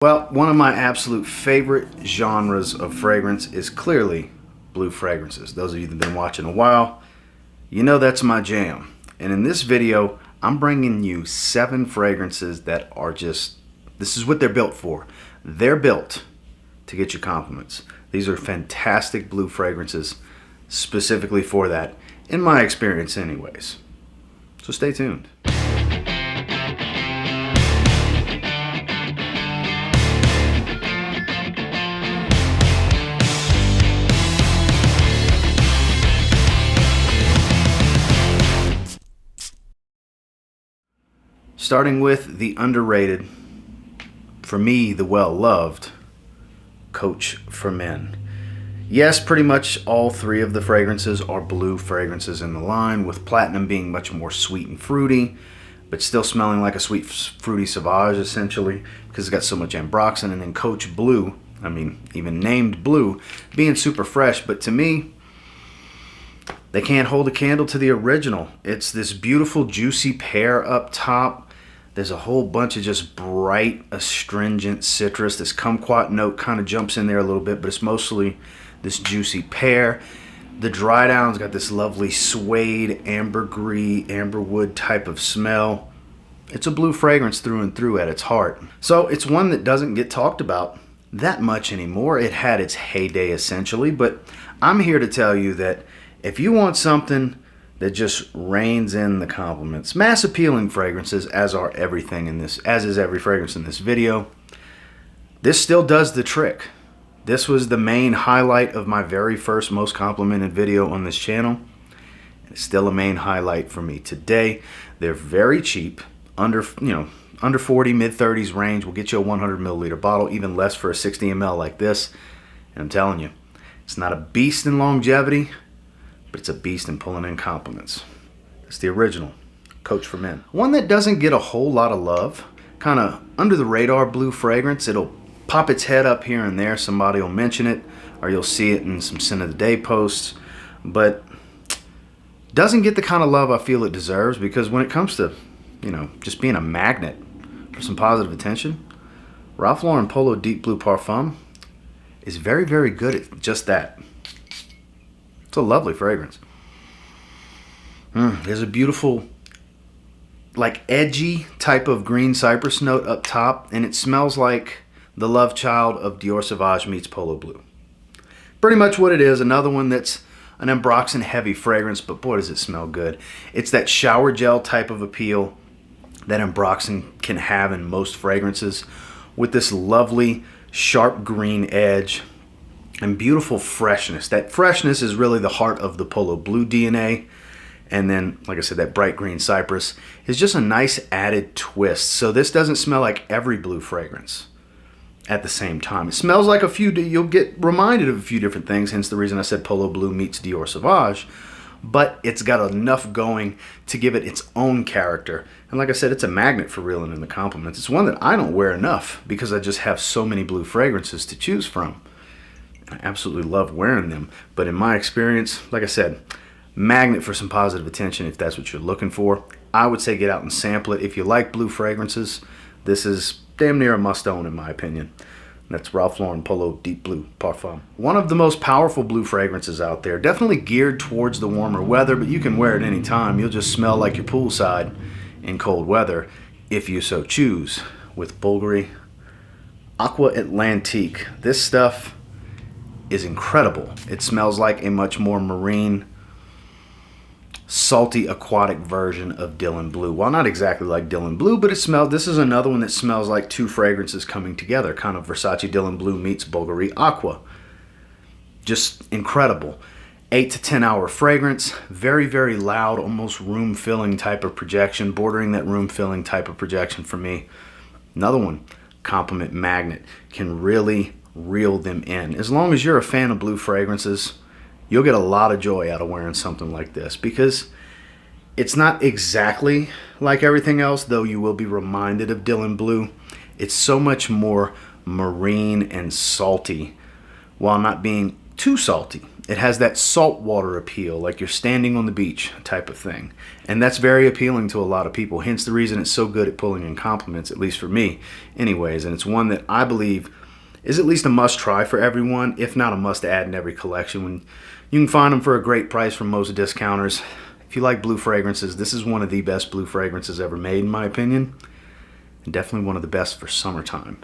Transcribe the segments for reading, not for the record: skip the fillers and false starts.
Well, one of my absolute favorite genres of fragrance is clearly blue fragrances. Those of you that have been watching a while, you know that's my jam. And in this video, I'm bringing you 7 fragrances that are just, this is what they're built for. They're built to get you compliments. These are fantastic blue fragrances specifically for that, in my experience anyways. So stay tuned. Starting with the underrated, for me, the well-loved Coach for Men. Yes, pretty much all 3 of the fragrances are blue fragrances in the line, with Platinum being much more sweet and fruity, but still smelling like a sweet, fruity Sauvage, essentially, because it's got so much ambroxan. And then Coach Blue, I mean, even named Blue, being super fresh, but to me, they can't hold a candle to the original. It's this beautiful, juicy pear up top. There's a whole bunch of just bright, astringent citrus. This kumquat note kind of jumps in there a little bit, but it's mostly this juicy pear. The dry down's got this lovely suede, ambergris, amberwood type of smell. It's a blue fragrance through and through at its heart. So it's one that doesn't get talked about that much anymore. It had its heyday essentially, but I'm here to tell you that if you want something that just reins in the compliments, mass appealing fragrances, as are everything in this, as is every fragrance in this video, this still does the trick. This was the main highlight of my very first most complimented video on this channel. It's still a main highlight for me today. They're very cheap, under 40, mid-30s range. Will get you a 100 milliliter bottle, even less for a 60 ml like this. And I'm telling you, it's not a beast in longevity, but it's a beast in pulling in compliments. It's the original Coach for Men. One that doesn't get a whole lot of love, kind of under the radar blue fragrance. It'll pop its head up here and there. Somebody will mention it, or you'll see it in some Scent of the Day posts, but doesn't get the kind of love I feel it deserves, because when it comes to, just being a magnet for some positive attention, Ralph Lauren Polo Deep Blue Parfum is very, very good at just that. It's a lovely fragrance. There's a beautiful, like edgy type of green cypress note up top, and it smells like the love child of Dior Sauvage meets Polo Blue. Pretty much what it is. Another one that's an ambroxan heavy fragrance, but boy does it smell good. It's that shower gel type of appeal that ambroxan can have in most fragrances, with this lovely sharp green edge and beautiful freshness. That freshness is really the heart of the Polo Blue DNA. And then, like I said, that bright green cypress is just a nice added twist. So this doesn't smell like every blue fragrance at the same time. It smells like a few, you'll get reminded of a few different things, hence the reason I said Polo Blue meets Dior Sauvage. But it's got enough going to give it its own character. And like I said, it's a magnet for reeling in the compliments. It's one that I don't wear enough because I just have so many blue fragrances to choose from. I absolutely love wearing them, but in my experience, like I said, magnet for some positive attention if that's what you're looking for. I would say get out and sample it. If you like blue fragrances, this is damn near a must-own in my opinion. That's Ralph Lauren Polo Deep Blue Parfum. One of the most powerful blue fragrances out there, definitely geared towards the warmer weather, but you can wear it any time. You'll just smell like you're poolside in cold weather if you so choose, with Bulgari Aqua Atlantique. This stuff is incredible. It smells like a much more marine, salty, aquatic version of Dylan Blue. Well, not exactly like Dylan Blue, but this is another one that smells like 2 fragrances coming together, kind of Versace Dylan Blue meets Bulgari Aqua. Just incredible. 8 to 10 hour fragrance, very, very loud, almost room filling type of projection, bordering that room filling type of projection for me. Another one, compliment magnet, can really reel them in. As long as you're a fan of blue fragrances, you'll get a lot of joy out of wearing something like this, because it's not exactly like everything else, though you will be reminded of Dylan Blue. It's so much more marine and salty while not being too salty. It has that saltwater appeal, like you're standing on the beach type of thing. And that's very appealing to a lot of people, hence the reason it's so good at pulling in compliments, at least for me anyways. And it's one that I believe is at least a must-try for everyone, if not a must-add in every collection. When you can find them for a great price from most discounters. If you like blue fragrances, this is one of the best blue fragrances ever made, in my opinion. And definitely one of the best for summertime.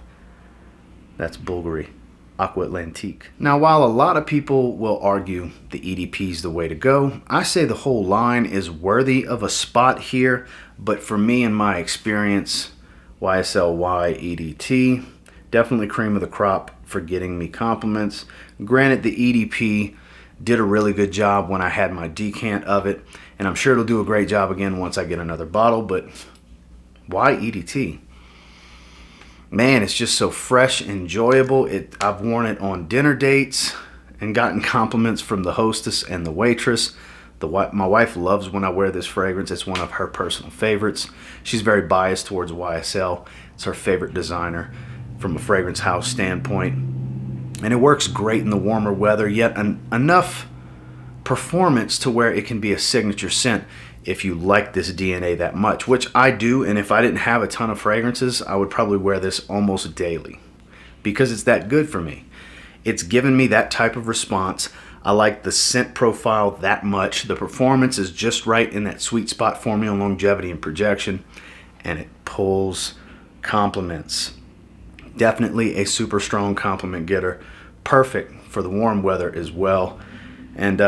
That's Bulgari Aqua Atlantique. Now, while a lot of people will argue the EDP is the way to go, I say the whole line is worthy of a spot here. But for me, in my experience, YSL Y EDT, definitely cream of the crop for getting me compliments. Granted, the EDP did a really good job when I had my decant of it, and I'm sure it'll do a great job again once I get another bottle. But why EDT? Man, it's just so fresh, enjoyable. I've worn it on dinner dates and gotten compliments from the hostess and the waitress. My wife loves when I wear this fragrance. It's one of her personal favorites. She's very biased towards YSL. It's her favorite designer from a fragrance house standpoint. And it works great in the warmer weather, yet enough performance to where it can be a signature scent if you like this DNA that much, which I do. And if I didn't have a ton of fragrances, I would probably wear this almost daily because it's that good for me. It's given me that type of response. I like the scent profile that much. The performance is just right in that sweet spot for me on longevity and projection, and it pulls compliments. Definitely a super strong compliment getter. Perfect for the warm weather as well. And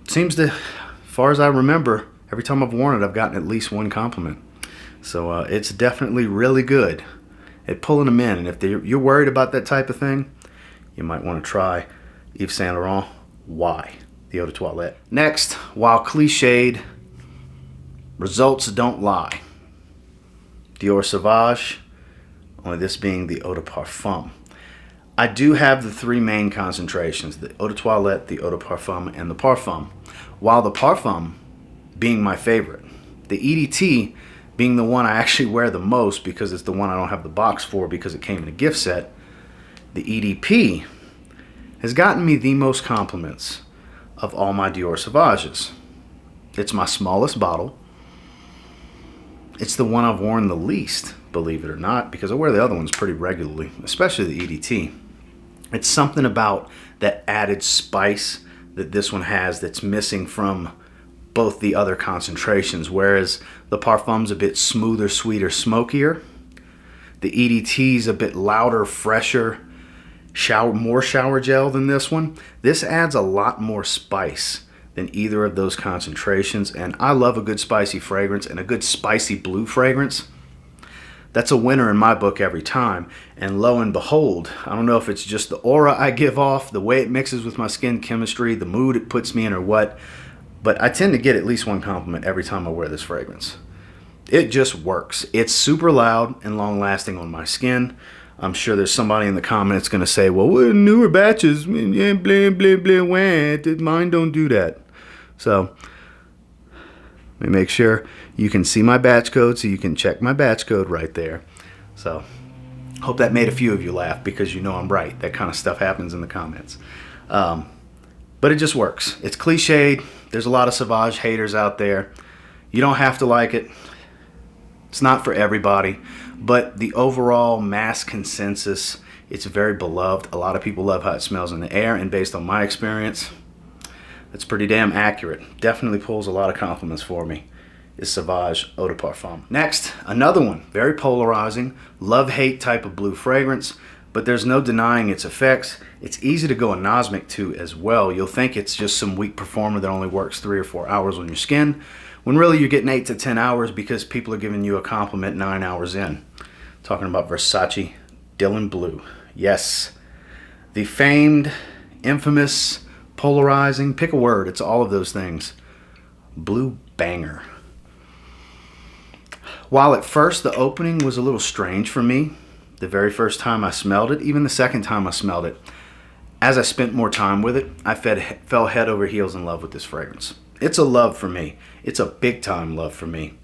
seems to, as far as I remember, every time I've worn it, I've gotten at least one compliment. So it's definitely really good at pulling them in. And if you're worried about that type of thing, you might want to try Yves Saint Laurent Y, the Eau de Toilette. Next, while cliched, results don't lie. Dior Sauvage, only this being the Eau de Parfum. I do have the three main concentrations, the Eau de Toilette, the Eau de Parfum, and the Parfum. While the Parfum being my favorite, the EDT being the one I actually wear the most because it's the one I don't have the box for because it came in a gift set, the EDP has gotten me the most compliments of all my Dior Sauvages. It's my smallest bottle. It's the one I've worn the least, believe it or not, because I wear the other ones pretty regularly, especially the EDT. It's something about that added spice that this one has that's missing from both the other concentrations, whereas the Parfum's a bit smoother, sweeter, smokier. The EDT's a bit louder, fresher, more shower gel than this one. This adds a lot more spice than either of those concentrations, and I love a good spicy fragrance, and a good spicy blue fragrance. That's a winner in my book every time. And lo and behold, I don't know if it's just the aura I give off, the way it mixes with my skin chemistry, the mood it puts me in, or what, but I tend to get at least one compliment every time I wear this fragrance. It just works. It's super loud and long lasting on my skin. I'm sure there's somebody in the comments going to say, well, we're newer batches, blah, blah, blah, blah, wah. Mine don't do that. So let me make sure you can see my batch code, so you can check my batch code right there. So hope that made a few of you laugh, because you know I'm right. That kind of stuff happens in the comments. But it just works. It's cliched. There's a lot of Sauvage haters out there. You don't have to like it. It's not for everybody. But the overall mass consensus, it's very beloved. A lot of people love how it smells in the air, and based on my experience, it's pretty damn accurate. Definitely pulls a lot of compliments for me. Is Sauvage Eau de Parfum. Next, another one, very polarizing, love-hate type of blue fragrance, but there's no denying its effects. It's easy to go anosmic to as well. You'll think it's just some weak performer that only works 3 or 4 hours on your skin, when really you're getting 8 to 10 hours because people are giving you a compliment 9 hours in. Talking about Versace Dylan Blue. Yes, the famed, infamous, polarizing, pick a word, it's all of those things, blue banger. While at first the opening was a little strange for me, the very first time I smelled it, even the second time I smelled it, as I spent more time with it, I fell head over heels in love with this fragrance. It's a love for me. It's a big time love for me.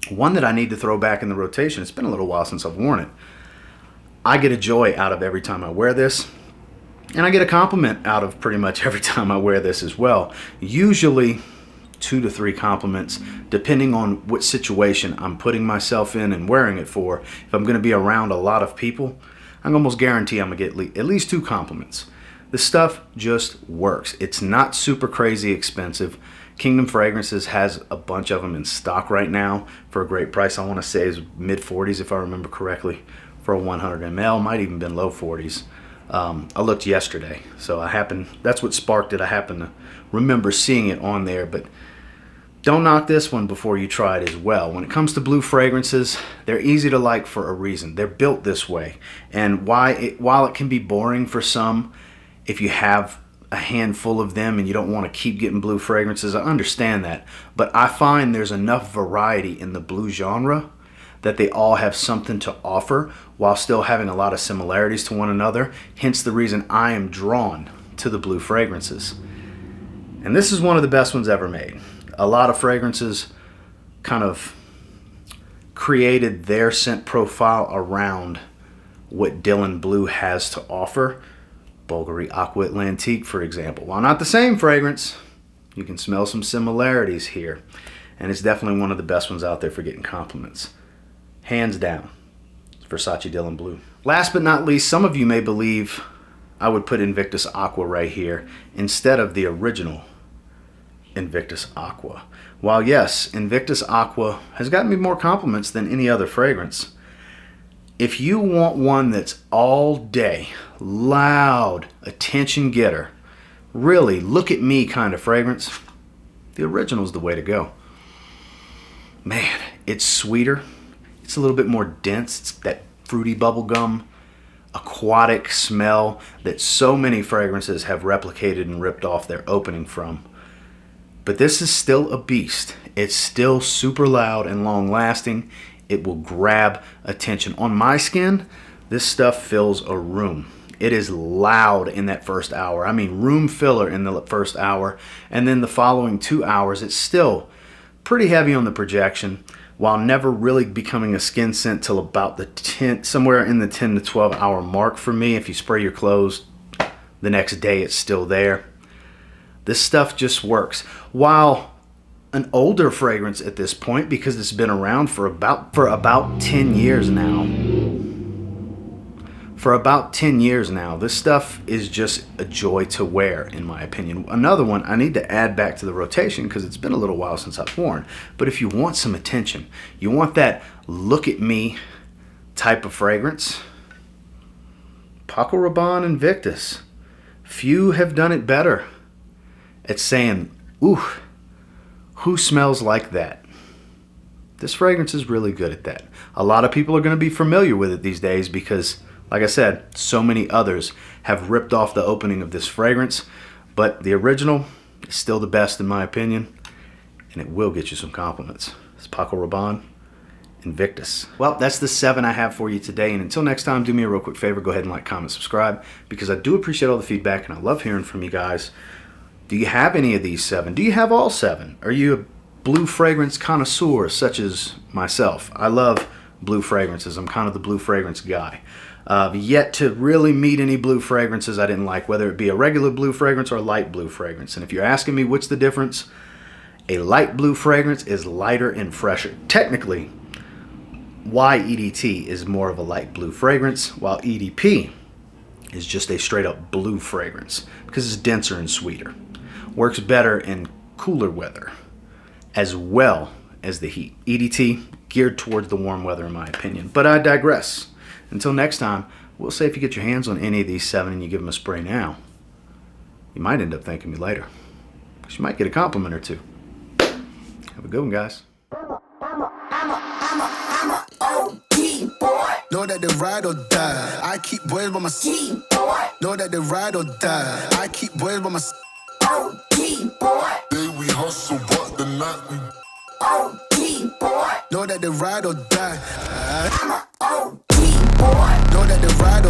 One that I need to throw back in the rotation. It's been a little while since I've worn it. I get a joy out of every time I wear this. And I get a compliment out of pretty much every time I wear this as well. Usually 2 to 3 compliments, depending on what situation I'm putting myself in and wearing it for. If I'm going to be around a lot of people, I can almost guarantee I'm going to get at least 2 compliments. This stuff just works. It's not super crazy expensive. Kingdom Fragrances has a bunch of them in stock right now for a great price. I want to say it's mid-40s if I remember correctly for a 100 ml. Might even been low 40s. I looked yesterday, so that's what sparked it. I happened to remember seeing it on there, but don't knock this one before you try it as well. When it comes to blue fragrances, they're easy to like for a reason. They're built this way. And while it can be boring for some, if you have a handful of them and you don't want to keep getting blue fragrances, I understand that. But I find there's enough variety in the blue genre that they all have something to offer while still having a lot of similarities to one another. Hence the reason I am drawn to the blue fragrances. And this is one of the best ones ever made. A lot of fragrances kind of created their scent profile around what Dylan Blue has to offer. Bulgari Aqua Atlantique, for example. While not the same fragrance, you can smell some similarities here. And it's definitely one of the best ones out there for getting compliments. Hands down, it's Versace Dylan Blue. Last but not least, some of you may believe I would put Invictus Aqua right here instead of the original Invictus Aqua. While yes, Invictus Aqua has gotten me more compliments than any other fragrance, if you want one that's all day, loud, attention getter, really look at me kind of fragrance, the original is the way to go. Man, it's sweeter. It's a little bit more dense. It's that fruity bubblegum, aquatic smell that so many fragrances have replicated and ripped off their opening from. But this is still a beast. It's still super loud and long lasting. It will grab attention. On my skin, this stuff fills a room. It is loud in that first hour. I mean, room filler in the first hour. And then the following 2 hours, it's still pretty heavy on the projection, while never really becoming a skin scent till about somewhere in the 10 to 12 hour mark for me. If you spray your clothes, the next day it's still there. This stuff just works. While an older fragrance at this point, because it's been around for about 10 years now. For about 10 years now, this stuff is just a joy to wear, in my opinion. Another one I need to add back to the rotation because it's been a little while since I've worn. But if you want some attention, you want that look at me type of fragrance, Paco Rabanne Invictus. Few have done it better at saying, ooh, who smells like that? This fragrance is really good at that. A lot of people are going to be familiar with it these days because, like I said, so many others have ripped off the opening of this fragrance, but the original is still the best in my opinion, and it will get you some compliments. It's Paco Rabanne Invictus. Well, that's the 7 I have for you today, and until next time, do me a real quick favor, go ahead and like, comment, subscribe, because I do appreciate all the feedback, and I love hearing from you guys. Do you have any of these 7? Do you have all 7? Are you a blue fragrance connoisseur such as myself? I love blue fragrances. I'm kind of the blue fragrance guy. I've yet to really meet any blue fragrances I didn't like, whether it be a regular blue fragrance or a light blue fragrance. And if you're asking me what's the difference, a light blue fragrance is lighter and fresher. Technically, YEDT is more of a light blue fragrance, while EDP is just a straight up blue fragrance because it's denser and sweeter. Works better in cooler weather as well as the heat. EDT geared towards the warm weather in my opinion, but I digress. Until next time, we'll say if you get your hands on any of these 7 and you give them a spray now, you might end up thanking me later. Because you might get a compliment or 2. Have a good one, guys. I'm a OG boy. Know that they ride or die. I keep boys by my side. Boy. Know that they ride or die. I keep boys by my side. OG boy. Day we hustle, but the night we OG boy. Know that they ride or die. I'm a OG boy. Know that they ride or